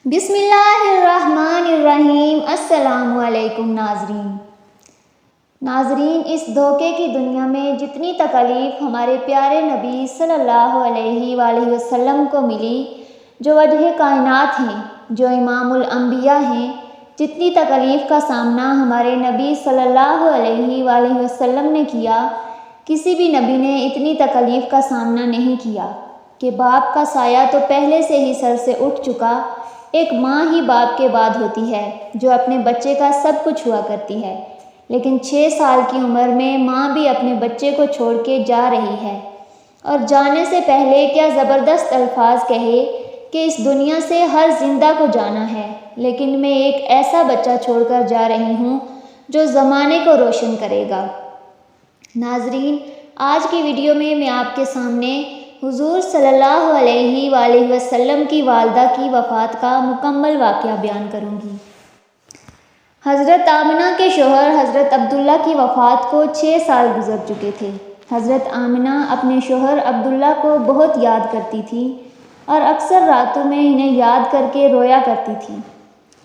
بسم اللہ الرحمن الرحیم۔ السلام علیکم ناظرین، اس دھوکے کی دنیا میں جتنی تکلیف ہمارے پیارے نبی صلی اللہ علیہ وآلہ وسلم کو ملی، جو وجہ کائنات ہیں، جو امام الانبیاء ہیں، جتنی تکلیف کا سامنا ہمارے نبی صلی اللہ علیہ وآلہ وسلم نے کیا، کسی بھی نبی نے اتنی تکلیف کا سامنا نہیں کیا کہ باپ کا سایہ تو پہلے سے ہی سر سے اٹھ چکا، ایک ماں ہی باپ کے بعد ہوتی ہے جو اپنے بچے کا سب کچھ ہوا کرتی ہے، لیکن 6 سال کی عمر میں ماں بھی اپنے بچے کو چھوڑ کے جا رہی ہے، اور جانے سے پہلے کیا زبردست الفاظ کہے کہ اس دنیا سے ہر زندہ کو جانا ہے، لیکن میں ایک ایسا بچہ چھوڑ کر جا رہی ہوں جو زمانے کو روشن کرے گا۔ ناظرین، آج کی ویڈیو میں آپ کے سامنے حضور صلی اللہ علیہ وآلہ وسلم کی والدہ کی وفات کا مکمل واقعہ بیان کروں گی۔ حضرت آمنہ کے شوہر حضرت عبداللہ کی وفات کو 6 سال گزر چکے تھے۔ حضرت آمنہ اپنے شوہر عبداللہ کو بہت یاد کرتی تھی اور اکثر راتوں میں انہیں یاد کر کے رویا کرتی تھی،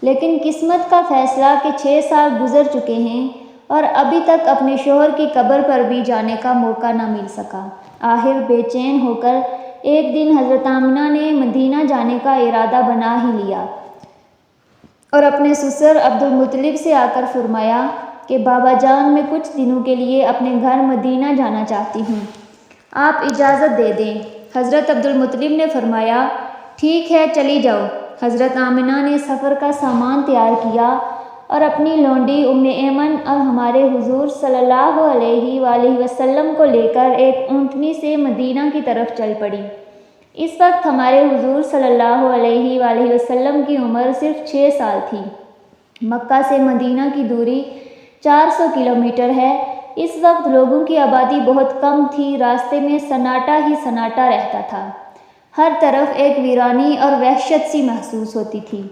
لیکن قسمت کا فیصلہ کہ 6 سال گزر چکے ہیں اور ابھی تک اپنے شوہر کی قبر پر بھی جانے کا موقع نہ مل سکا۔ آخر بے چین ہو کر ایک دن حضرت آمنہ نے مدینہ جانے کا ارادہ بنا ہی لیا اور اپنے سسر عبد المطلب سے آ کر فرمایا کہ بابا جان، میں کچھ دنوں کے لیے اپنے گھر مدینہ جانا چاہتی ہوں، آپ اجازت دے دیں۔ حضرت عبد المطلب نے فرمایا، ٹھیک ہے، چلی جاؤ۔ حضرت آمنہ نے سفر کا سامان تیار کیا اور اپنی لونڈی ام ایمن اور ہمارے حضور صلی اللہ علیہ وآلہ وسلم کو لے کر ایک اونٹنی سے مدینہ کی طرف چل پڑی۔ اس وقت ہمارے حضور صلی اللہ علیہ وآلہ وسلم کی عمر صرف 6 سال تھی۔ مکہ سے مدینہ کی دوری 400 کلومیٹر ہے۔ اس وقت لوگوں کی آبادی بہت کم تھی، راستے میں سناٹا ہی سناٹا رہتا تھا، ہر طرف ایک ویرانی اور وحشت سی محسوس ہوتی تھی۔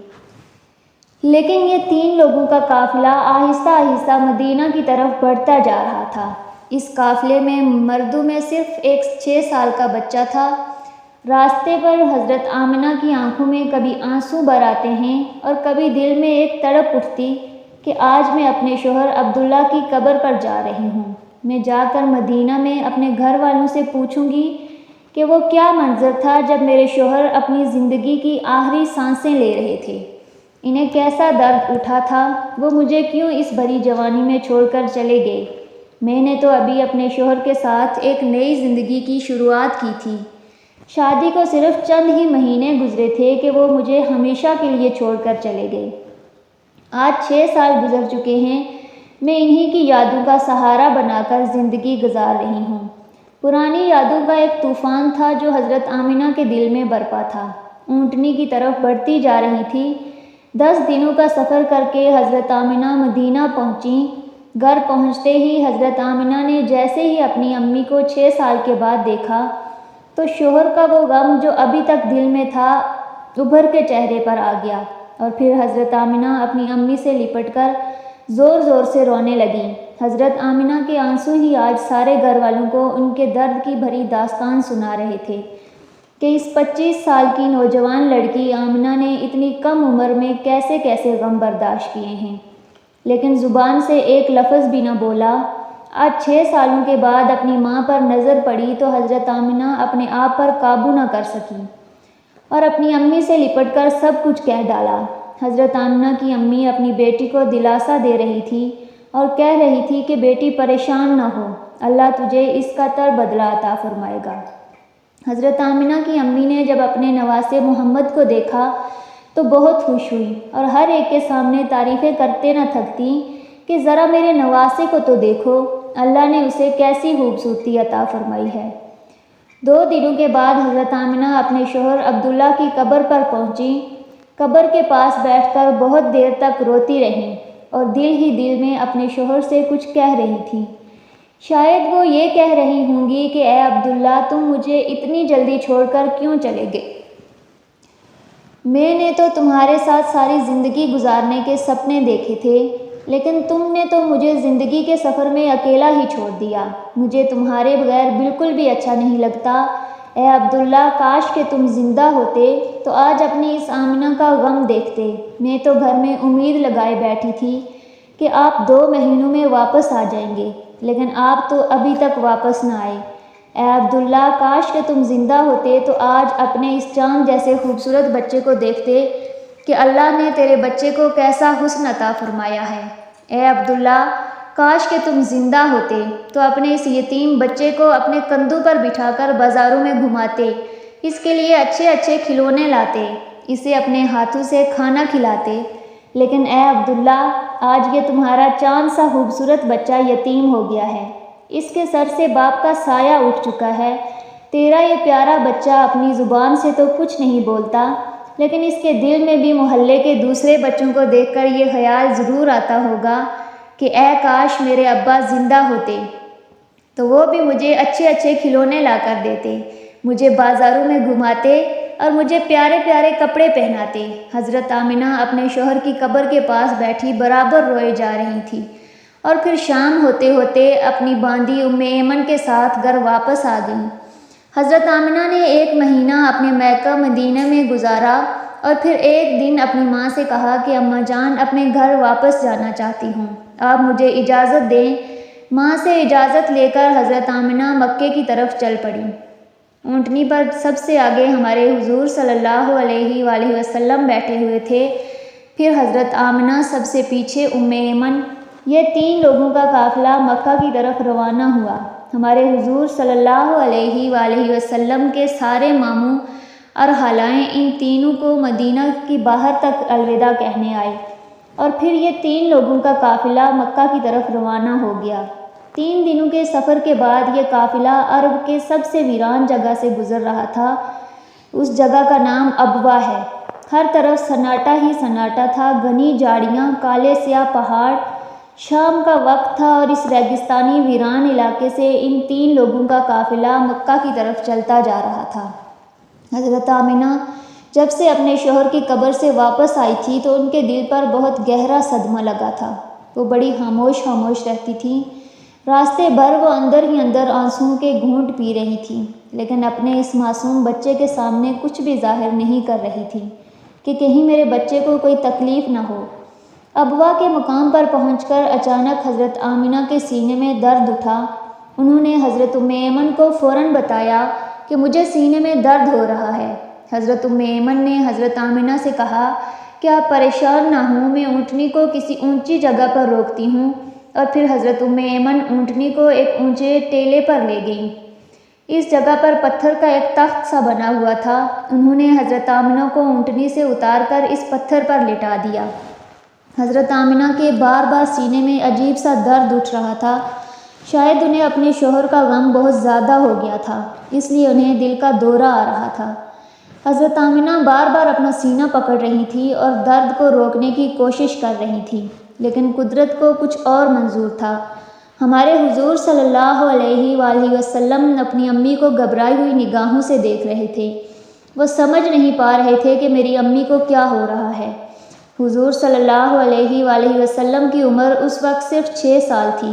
لیکن یہ 3 لوگوں کا قافلہ آہستہ آہستہ مدینہ کی طرف بڑھتا جا رہا تھا۔ اس قافلے میں مردوں میں صرف ایک 6 سال کا بچہ تھا۔ راستے پر حضرت آمنہ کی آنکھوں میں کبھی آنسو بھر آتے ہیں اور کبھی دل میں ایک تڑپ اٹھتی کہ آج میں اپنے شوہر عبداللہ کی قبر پر جا رہی ہوں۔ میں جا کر مدینہ میں اپنے گھر والوں سے پوچھوں گی کہ وہ کیا منظر تھا جب میرے شوہر اپنی زندگی کی آخری سانسیں لے رہے تھے، انہیں کیسا درد اٹھا تھا، وہ مجھے کیوں اس بھری جوانی میں چھوڑ کر چلے گئے۔ میں نے تو ابھی اپنے شوہر کے ساتھ ایک نئی زندگی کی شروعات کی تھی، شادی کو صرف چند ہی مہینے گزرے تھے کہ وہ مجھے ہمیشہ کے لیے چھوڑ کر چلے گئے۔ آج 6 سال گزر چکے ہیں، میں انہی کی یادوں کا سہارا بنا کر زندگی گزار رہی ہوں۔ پرانی یادوں کا ایک طوفان تھا جو حضرت آمنہ کے دل میں برپا تھا۔ اونٹنی کی طرف بڑھتی جا رہی تھی۔ 10 دنوں کا سفر کر کے حضرت آمنہ مدینہ پہنچیں۔ گھر پہنچتے ہی حضرت آمنہ نے جیسے ہی اپنی امی کو 6 سال کے بعد دیکھا تو شوہر کا وہ غم جو ابھی تک دل میں تھا ابھر کے چہرے پر آ گیا، اور پھر حضرت آمنہ اپنی امی سے لپٹ کر زور زور سے رونے لگیں۔ حضرت آمنہ کے آنسو ہی آج سارے گھر والوں کو ان کے درد کی بھری داستان سنا رہے تھے کہ اس 25 سال کی نوجوان لڑکی آمنہ نے اتنی کم عمر میں کیسے کیسے غم برداشت کیے ہیں، لیکن زبان سے ایک لفظ بھی نہ بولا۔ آج 6 سالوں کے بعد اپنی ماں پر نظر پڑی تو حضرت آمنہ اپنے آپ پر قابو نہ کر سکی اور اپنی امی سے لپٹ کر سب کچھ کہہ ڈالا۔ حضرت آمنہ کی امی اپنی بیٹی کو دلاسا دے رہی تھی اور کہہ رہی تھی کہ بیٹی پریشان نہ ہو، اللہ تجھے اس کا بدلہ عطا فرمائے گا۔ حضرت آمنہ کی امی نے جب اپنے نواسے محمد کو دیکھا تو بہت خوش ہوئی اور ہر ایک کے سامنے تعریفیں کرتے نہ تھکتی کہ ذرا میرے نواسے کو تو دیکھو، اللہ نے اسے کیسی خوبصورتی عطا فرمائی ہے۔ 2 دنوں کے بعد حضرت آمنہ اپنے شوہر عبداللہ کی قبر پر پہنچی۔ قبر کے پاس بیٹھ کر بہت دیر تک روتی رہیں اور دل ہی دل میں اپنے شوہر سے کچھ کہہ رہی تھی۔ شاید وہ یہ کہہ رہی ہوں گی کہ اے عبداللہ، تم مجھے اتنی جلدی چھوڑ کر کیوں چلے گئے؟ میں نے تو تمہارے ساتھ ساری زندگی گزارنے کے سپنے دیکھے تھے، لیکن تم نے تو مجھے زندگی کے سفر میں اکیلا ہی چھوڑ دیا۔ مجھے تمہارے بغیر بالکل بھی اچھا نہیں لگتا، اے عبداللہ کاش کہ تم زندہ ہوتے تو آج اپنی اس آمنہ کا غم دیکھتے۔ میں تو گھر میں امید لگائے بیٹھی تھی کہ آپ 2 مہینوں میں واپس آ جائیں گے، لیکن آپ تو ابھی تک واپس نہ آئے۔ اے عبداللہ کاش کہ تم زندہ ہوتے تو آج اپنے اس چاند جیسے خوبصورت بچے کو دیکھتے کہ اللہ نے تیرے بچے کو کیسا حسن عطا فرمایا ہے۔ اے عبداللہ کاش کہ تم زندہ ہوتے تو اپنے اس یتیم بچے کو اپنے کندھوں پر بٹھا کر بازاروں میں گھماتے، اس کے لیے اچھے اچھے کھلونے لاتے، اسے اپنے ہاتھوں سے کھانا کھلاتے، لیکن اے عبداللہ آج یہ تمہارا چاند سا خوبصورت بچہ یتیم ہو گیا ہے، اس کے سر سے باپ کا سایہ اٹھ چکا ہے۔ تیرا یہ پیارا بچہ اپنی زبان سے تو کچھ نہیں بولتا، لیکن اس کے دل میں بھی محلے کے دوسرے بچوں کو دیکھ کر یہ خیال ضرور آتا ہوگا کہ اے کاش میرے ابا زندہ ہوتے تو وہ بھی مجھے اچھے اچھے کھلونے لا کر دیتے، مجھے بازاروں میں گھماتے اور مجھے پیارے پیارے کپڑے پہناتے۔ حضرت آمنہ اپنے شوہر کی قبر کے پاس بیٹھی برابر روئے جا رہی تھی، اور پھر شام ہوتے ہوتے اپنی باندی ام ایمن کے ساتھ گھر واپس آ گئیں۔ حضرت آمنہ نے 1 مہینہ اپنے میکہ مدینہ میں گزارا اور پھر ایک دن اپنی ماں سے کہا کہ اماں جان اپنے گھر واپس جانا چاہتی ہوں، آپ مجھے اجازت دیں۔ ماں سے اجازت لے کر حضرت آمنہ مکے کی طرف چل پڑیں۔ اونٹنی پر سب سے آگے ہمارے حضور صلی اللہ علیہ وآلہ وسلم بیٹھے ہوئے تھے، پھر حضرت آمنہ سب سے پیچھے ام ایمن۔ یہ 3 لوگوں کا قافلہ مکہ کی طرف روانہ ہوا۔ ہمارے حضور صلی اللہ علیہ وآلہ وسلم کے سارے ماموں اور خالائیں ان تینوں کو مدینہ کی باہر تک الوداع کہنے آئے، اور پھر یہ 3 لوگوں کا قافلہ مکہ کی طرف روانہ ہو گیا۔ 3 دنوں کے سفر کے بعد یہ قافلہ عرب کے سب سے ویران جگہ سے گزر رہا تھا۔ اس جگہ کا نام ابوا ہے۔ ہر طرف سناٹا ہی سناٹا تھا، گھنی جھاڑیاں، کالے سیاہ پہاڑ۔ شام کا وقت تھا اور اس ریگستانی ویران علاقے سے ان 3 لوگوں کا قافلہ مکہ کی طرف چلتا جا رہا تھا۔ حضرت آمنہ جب سے اپنے شوہر کی قبر سے واپس آئی تھی تو ان کے دل پر بہت گہرا صدمہ لگا تھا۔ وہ بڑی خاموش خاموش رہتی تھیں۔ راستے بھر وہ اندر ہی اندر آنسوؤں کے گھونٹ پی رہی تھیں، لیکن اپنے اس معصوم بچے کے سامنے کچھ بھی ظاہر نہیں کر رہی تھیں کہ کہیں میرے بچے کو کوئی تکلیف نہ ہو۔ ابوا کے مقام پر پہنچ کر اچانک حضرت آمنہ کے سینے میں درد اٹھا۔ انہوں نے حضرت ام ایمن کو فوراً بتایا کہ مجھے سینے میں درد ہو رہا ہے۔ حضرت ام ایمن نے حضرت آمنہ سے کہا کہ آپ پریشان نہ ہوں، میں اونٹنی کو کسی اونچی جگہ پر روکتی ہوں، اور پھر حضرت ام ایمن اونٹنی کو ایک اونچے ٹیلے پر لے گئیں۔ اس جگہ پر پتھر کا ایک تخت سا بنا ہوا تھا۔ انہوں نے حضرت آمنہ کو اونٹنی سے اتار کر اس پتھر پر لٹا دیا۔ حضرت آمنہ کے بار بار سینے میں عجیب سا درد اٹھ رہا تھا۔ شاید انہیں اپنے شوہر کا غم بہت زیادہ ہو گیا تھا، اس لیے انہیں دل کا دورہ آ رہا تھا۔ حضرت آمنہ بار بار اپنا سینہ پکڑ رہی تھی اور درد کو روکنے کی کوشش کر رہی تھی، لیکن قدرت کو کچھ اور منظور تھا۔ ہمارے حضور صلی اللہ علیہ وآلہ وسلم اپنی امی کو گھبرائی ہوئی نگاہوں سے دیکھ رہے تھے۔ وہ سمجھ نہیں پا رہے تھے کہ میری امی کو کیا ہو رہا ہے۔ حضور صلی اللہ علیہ وآلہ وسلم کی عمر اس وقت صرف 6 سال تھی۔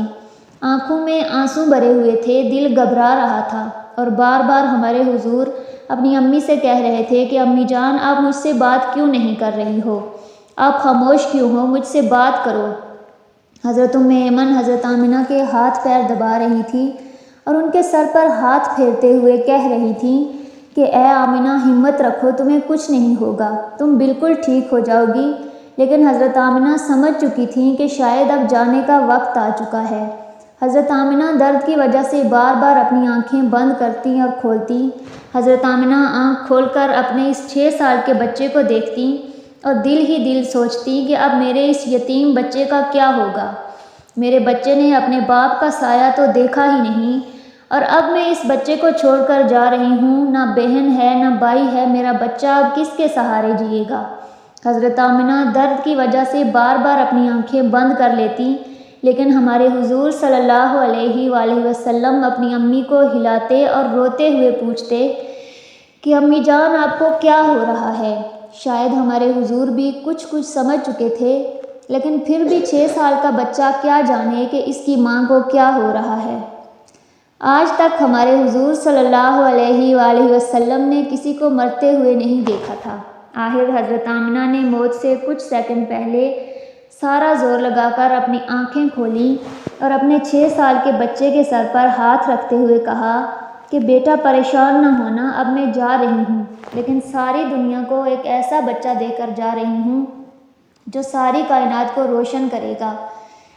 آنکھوں میں آنسو بھرے ہوئے تھے، دل گھبرا رہا تھا، اور بار بار ہمارے حضور اپنی امی سے کہہ رہے تھے کہ امی جان آپ مجھ سے بات کیوں نہیں کر رہی ہو، آپ خاموش کیوں ہو، مجھ سے بات کرو۔ حضرت ام ایمن حضرت آمنہ کے ہاتھ پیر دبا رہی تھی اور ان کے سر پر ہاتھ پھیرتے ہوئے کہہ رہی تھیں کہ اے آمنہ ہمت رکھو، تمہیں کچھ نہیں ہوگا، تم بالکل ٹھیک ہو جاؤ گی۔ لیکن حضرت آمنہ سمجھ چکی تھیں کہ شاید اب جانے کا وقت آ چکا ہے۔ حضرت آمنہ درد کی وجہ سے بار بار اپنی آنکھیں بند کرتی اور کھولتی۔ حضرت آمنہ آنکھ کھول کر اپنے اس 6 سال کے بچے کو دیکھتی اور دل ہی دل سوچتی کہ اب میرے اس یتیم بچے کا کیا ہوگا۔ میرے بچے نے اپنے باپ کا سایہ تو دیکھا ہی نہیں، اور اب میں اس بچے کو چھوڑ کر جا رہی ہوں، نہ بہن ہے نہ بھائی ہے، میرا بچہ اب کس کے سہارے جیے گا۔ حضرت آمنہ درد کی وجہ سے بار بار اپنی آنکھیں بند کر لیتی، لیکن ہمارے حضور صلی اللہ علیہ وآلہ وسلم اپنی امی کو ہلاتے اور روتے ہوئے پوچھتے کہ امی جان آپ کو کیا ہو رہا ہے۔ شاید ہمارے حضور بھی کچھ سمجھ چکے تھے، لیکن پھر بھی 6 سال کا بچہ کیا جانے کہ اس کی ماں کو کیا ہو رہا ہے۔ آج تک ہمارے حضور صلی اللہ علیہ وآلہ وسلم نے کسی کو مرتے ہوئے نہیں دیکھا تھا۔ آخر حضرت آمنہ نے موت سے کچھ سیکنڈ پہلے سارا زور لگا کر اپنی آنکھیں کھولیں اور اپنے 6 سال کے بچے کے سر پر ہاتھ رکھتے ہوئے کہا کہ بیٹا پریشان نہ ہونا، اب میں جا رہی ہوں، لیکن ساری دنیا کو ایک ایسا بچہ دے کر جا رہی ہوں جو ساری کائنات کو روشن کرے گا۔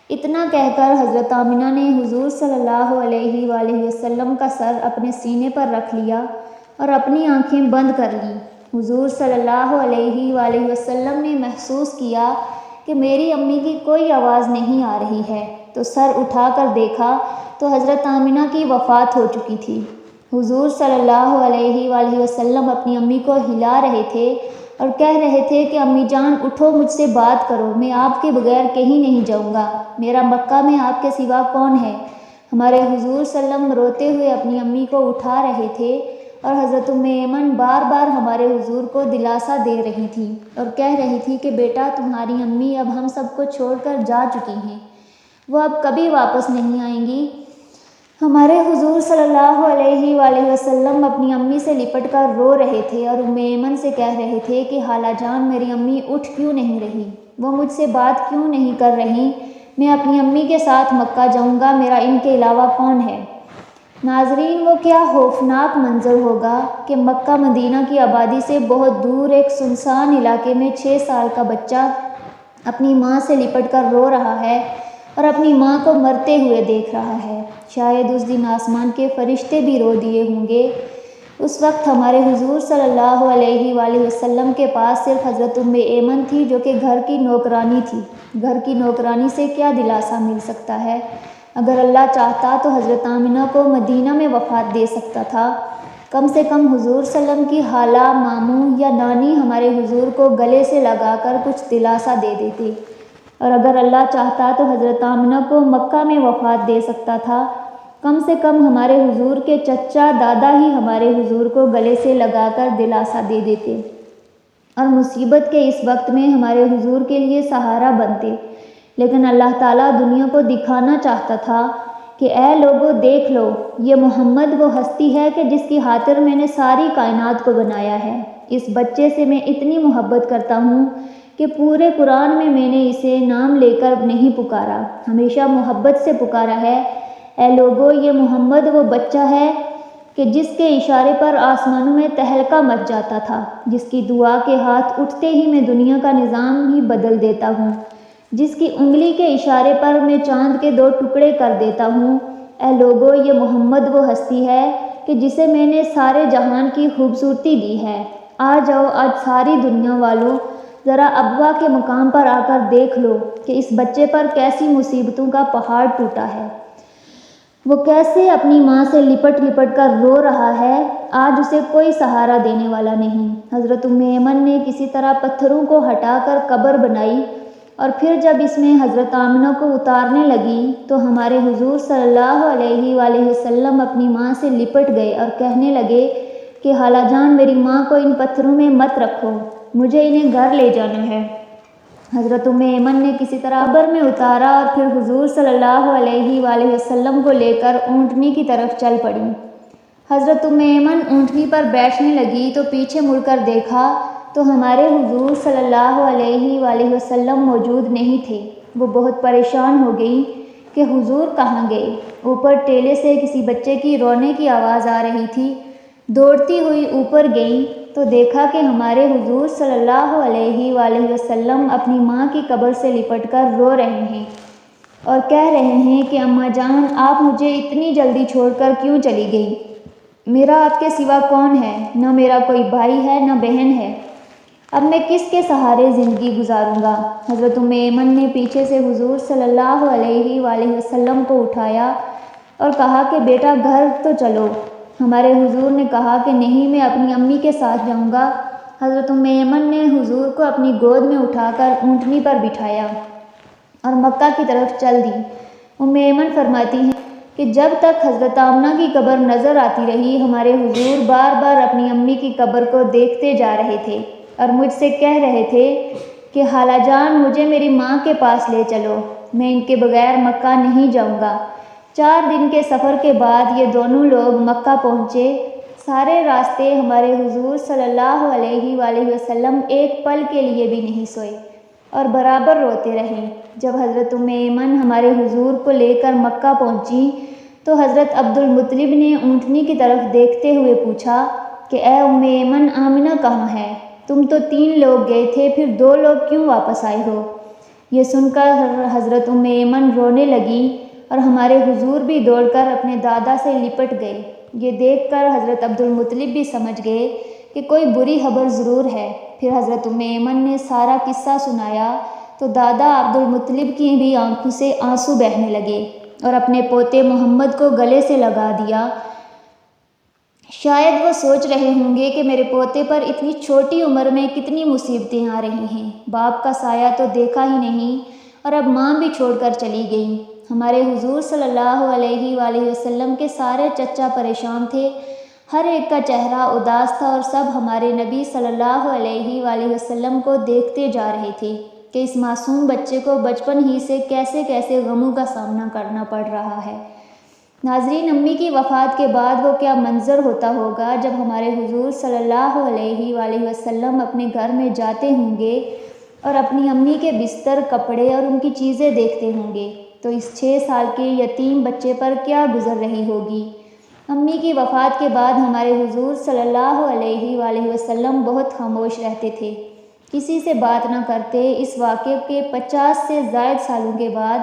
اتنا کہہ کر حضرت آمنہ نے حضور صلی اللہ علیہ وآلہ وسلم کا سر اپنے سینے پر رکھ لیا اور اپنی آنکھیں بند کر لیں۔ حضور صلی اللہ علیہ وآلہ وسلم نے محسوس کیا کہ میری امی کی کوئی آواز نہیں آ رہی ہے، تو سر اٹھا کر دیکھا تو حضرت آمنہ کی وفات ہو چکی تھی۔ حضور صلی اللہ علیہ وآلہ وسلم اپنی امی کو ہلا رہے تھے اور کہہ رہے تھے کہ امی جان اٹھو، مجھ سے بات کرو، میں آپ کے بغیر کہیں نہیں جاؤں گا، میرا مکہ میں آپ کے سوا کون ہے؟ ہمارے حضور صلی اللہ علیہ وسلم روتے ہوئے اپنی امی کو اٹھا رہے تھے اور حضرت ام ایمن بار بار ہمارے حضور کو دلاسا دے رہی تھی اور کہہ رہی تھی کہ بیٹا تمہاری امی اب ہم سب کو چھوڑ کر جا چکی ہیں، وہ اب کبھی واپس نہیں آئیں گی۔ ہمارے حضور صلی اللہ علیہ وآلہ وسلم اپنی امی سے لپٹ کر رو رہے تھے اور ام ایمن سے کہہ رہے تھے کہ خالہ جان میری امی اٹھ کیوں نہیں رہی، وہ مجھ سے بات کیوں نہیں کر رہی، میں اپنی امی کے ساتھ مکہ جاؤں گا، میرا ان کے علاوہ کون ہے؟ ناظرین، وہ کیا خوفناک منظر ہوگا کہ مکہ مدینہ کی آبادی سے بہت دور ایک سنسان علاقے میں 6 سال کا بچہ اپنی ماں سے لپٹ کر رو رہا ہے اور اپنی ماں کو مرتے ہوئے دیکھ رہا ہے۔ شاید اس دن آسمان کے فرشتے بھی رو دیے ہوں گے۔ اس وقت ہمارے حضور صلی اللہ علیہ وآلہ وسلم کے پاس صرف حضرت ام ایمن تھی جو کہ گھر کی نوکرانی تھی۔ گھر کی نوکرانی سے کیا دلاسا مل سکتا ہے؟ اگر اللہ چاہتا تو حضرت آمنہ کو مدینہ میں وفات دے سکتا تھا۔ کم سے کم حضور صلی اللہ علیہ وسلم کی خالہ، ماموں یا نانی ہمارے حضور کو گلے سے لگا کر کچھ دلاسا دے دیتے، اور اگر اللہ چاہتا تو حضرت آمنہ کو مکہ میں وفات دے سکتا تھا۔ کم سے کم ہمارے حضور کے چچا دادا ہی ہمارے حضور کو گلے سے لگا کر دلاسا دے دیتے اور مصیبت کے اس وقت میں ہمارے حضور کے لیے سہارا بنتے، لیکن اللہ تعالیٰ دنیا کو دکھانا چاہتا تھا کہ اے لوگو دیکھ لو، یہ محمد وہ ہستی ہے کہ جس کی خاطر میں نے ساری کائنات کو بنایا ہے۔ اس بچے سے میں اتنی محبت کرتا ہوں کہ پورے قرآن میں نے اسے نام لے کر نہیں پکارا، ہمیشہ محبت سے پکارا ہے۔ اے لوگو، یہ محمد وہ بچہ ہے کہ جس کے اشارے پر آسمانوں میں تہلکہ مچ جاتا تھا، جس کی دعا کے ہاتھ اٹھتے ہی میں دنیا کا نظام ہی بدل دیتا ہوں، جس کی انگلی کے اشارے پر میں چاند کے 2 ٹکڑے کر دیتا ہوں۔ اے لوگو، یہ محمد وہ ہستی ہے کہ جسے میں نے سارے جہان کی خوبصورتی دی ہے۔ آ جاؤ آج ساری دنیا والوں، ذرا ابوا کے مقام پر آ کر دیکھ لو کہ اس بچے پر کیسی مصیبتوں کا پہاڑ ٹوٹا ہے، وہ کیسے اپنی ماں سے لپٹ لپٹ کر رو رہا ہے، آج اسے کوئی سہارا دینے والا نہیں۔ حضرت ام ایمن نے کسی طرح پتھروں کو ہٹا کر قبر بنائی اور پھر جب اس میں حضرت آمنہ کو اتارنے لگی تو ہمارے حضور صلی اللہ علیہ وآلہ وسلم اپنی ماں سے لپٹ گئے اور کہنے لگے کہ خالہ جان میری ماں کو ان پتھروں میں مت رکھو، مجھے انہیں گھر لے جانا ہے۔ حضرت ام ایمن نے کسی طرح قبر میں اتارا اور پھر حضور صلی اللہ علیہ وآلہ وسلم کو لے کر اونٹنی کی طرف چل پڑی۔ حضرت ام ایمن اونٹنی پر بیٹھنے لگی تو پیچھے مڑ کر دیکھا تو ہمارے حضور صلی اللہ علیہ وآلہ وسلم موجود نہیں تھے۔ وہ بہت پریشان ہو گئی کہ حضور کہاں گئے۔ اوپر ٹیلے سے کسی بچے کی رونے کی آواز آ رہی تھی۔ دوڑتی ہوئی اوپر گئیں تو دیکھا کہ ہمارے حضور صلی اللہ علیہ وآلہ وسلم اپنی ماں کی قبر سے لپٹ کر رو رہے ہیں اور کہہ رہے ہیں کہ اماں جان آپ مجھے اتنی جلدی چھوڑ کر کیوں چلی گئی؟ میرا آپ کے سوا کون ہے؟ نہ میرا کوئی بھائی ہے نہ بہن ہے، اب میں کس کے سہارے زندگی گزاروں گا؟ حضرت ام ایمن نے پیچھے سے حضور صلی اللہ علیہ وآلہ وسلم کو اٹھایا اور کہا کہ بیٹا گھر تو چلو۔ ہمارے حضور نے کہا کہ نہیں، میں اپنی امی کے ساتھ جاؤں گا۔ حضرت ام ایمن نے حضور کو اپنی گود میں اٹھا کر اونٹنی پر بٹھایا اور مکہ کی طرف چل دی۔ ام ایمن فرماتی ہیں کہ جب تک حضرت آمنہ کی قبر نظر آتی رہی، ہمارے حضور بار بار اپنی امی کی قبر کو دیکھتے جا رہے تھے اور مجھ سے کہہ رہے تھے کہ خالہ جان مجھے میری ماں کے پاس لے چلو، میں ان کے بغیر مکہ نہیں جاؤں گا۔ 4 دن کے سفر کے بعد یہ دونوں لوگ مکہ پہنچے۔ سارے راستے ہمارے حضور صلی اللہ علیہ وآلہ وسلم ایک پل کے لیے بھی نہیں سوئے اور برابر روتے رہے۔ جب حضرت ام ایمن ہمارے حضور کو لے کر مکہ پہنچی تو حضرت عبد المطلب نے اونٹنی کی طرف دیکھتے ہوئے پوچھا کہ اے ام ایمن، آمنہ کہاں ہے؟ تم تو 3 لوگ گئے تھے، پھر 2 لوگ کیوں واپس آئے ہو؟ یہ سن کر حضرت ام ایمن رونے لگی اور ہمارے حضور بھی دوڑ کر اپنے دادا سے لپٹ گئے۔ یہ دیکھ کر حضرت عبد المطلب بھی سمجھ گئے کہ کوئی بری خبر ضرور ہے۔ پھر حضرت ام ایمن نے سارا قصہ سنایا تو دادا عبد المطلب کی بھی آنکھوں سے آنسو بہنے لگے اور اپنے پوتے محمد کو گلے سے لگا دیا۔ شاید وہ سوچ رہے ہوں گے کہ میرے پوتے پر اتنی چھوٹی عمر میں کتنی مصیبتیں آ رہی ہیں۔ باپ کا سایہ تو دیکھا ہی نہیں اور اب ماں بھی چھوڑ کر چلی گئیں۔ ہمارے حضور صلی اللہ علیہ وآلہ وسلم کے سارے چچا پریشان تھے، ہر ایک کا چہرہ اداس تھا اور سب ہمارے نبی صلی اللہ علیہ وآلہ وسلم کو دیکھتے جا رہے تھے کہ اس معصوم بچے کو بچپن ہی سے کیسے کیسے غموں کا سامنا کرنا پڑ رہا ہے۔ ناظرین، امی کی وفات کے بعد وہ کیا منظر ہوتا ہوگا جب ہمارے حضور صلی اللہ علیہ وآلہ وسلم اپنے گھر میں جاتے ہوں گے اور اپنی امی کے بستر، کپڑے اور ان کی چیزیں دیکھتے ہوں گے تو اس 6 سال کے یتیم بچے پر کیا گزر رہی ہوگی۔ امی کی وفات کے بعد ہمارے حضور صلی اللہ علیہ وآلہ وسلم بہت خاموش رہتے تھے، کسی سے بات نہ کرتے۔ اس واقعے کے 50 سے زائد سالوں کے بعد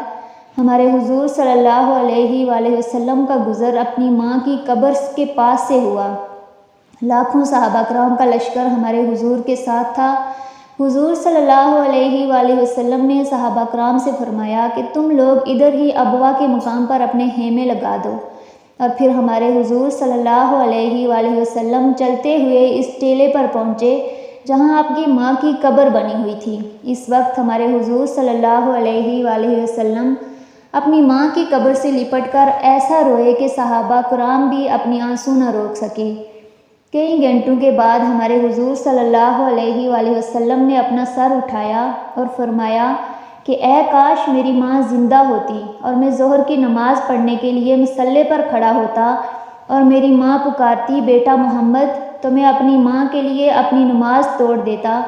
ہمارے حضور صلی اللہ علیہ وآلہ وسلم کا گزر اپنی ماں کی قبر کے پاس سے ہوا۔ لاکھوں صحابہ کرام کا لشکر ہمارے حضور کے ساتھ تھا۔ حضور صلی اللہ علیہ وآلہ وسلم نے صحابہ کرام سے فرمایا کہ تم لوگ ادھر ہی ابوا کے مقام پر اپنے خیمے لگا دو، اور پھر ہمارے حضور صلی اللہ علیہ وآلہ وسلم چلتے ہوئے اس ٹیلے پر پہنچے جہاں آپ کی ماں کی قبر بنی ہوئی تھی۔ اس وقت ہمارے حضور صلی اللہ علیہ وآلہ وسلم اپنی ماں کی قبر سے لپٹ کر ایسا روئے کہ صحابہ کرام بھی اپنی آنسو نہ روک سکے۔ کئی گھنٹوں کے بعد ہمارے حضور صلی اللہ علیہ وآلہ وسلم نے اپنا سر اٹھایا اور فرمایا کہ اے کاش میری ماں زندہ ہوتی اور میں ظہر کی نماز پڑھنے کے لیے مصلے پر کھڑا ہوتا اور میری ماں پکارتی بیٹا محمد، تو میں اپنی ماں کے لیے اپنی نماز توڑ دیتا۔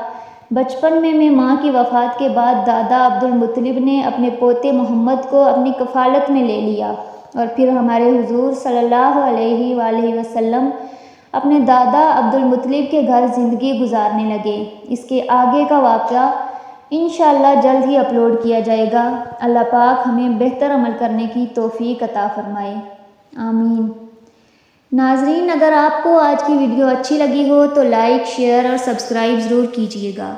بچپن میں ماں کی وفات کے بعد دادا عبد المطلب نے اپنے پوتے محمد کو اپنی کفالت میں لے لیا اور پھر ہمارے حضور صلی اللہ علیہ وآلہ وسلم اپنے دادا عبد المطلب کے گھر زندگی گزارنے لگے۔ اس کے آگے کا واقعہ انشاءاللہ جلد ہی اپلوڈ کیا جائے گا۔ اللہ پاک ہمیں بہتر عمل کرنے کی توفیق عطا فرمائے، آمین۔ ناظرین، اگر آپ کو آج کی ویڈیو اچھی لگی ہو تو لائک، شیئر اور سبسکرائب ضرور کیجیے گا۔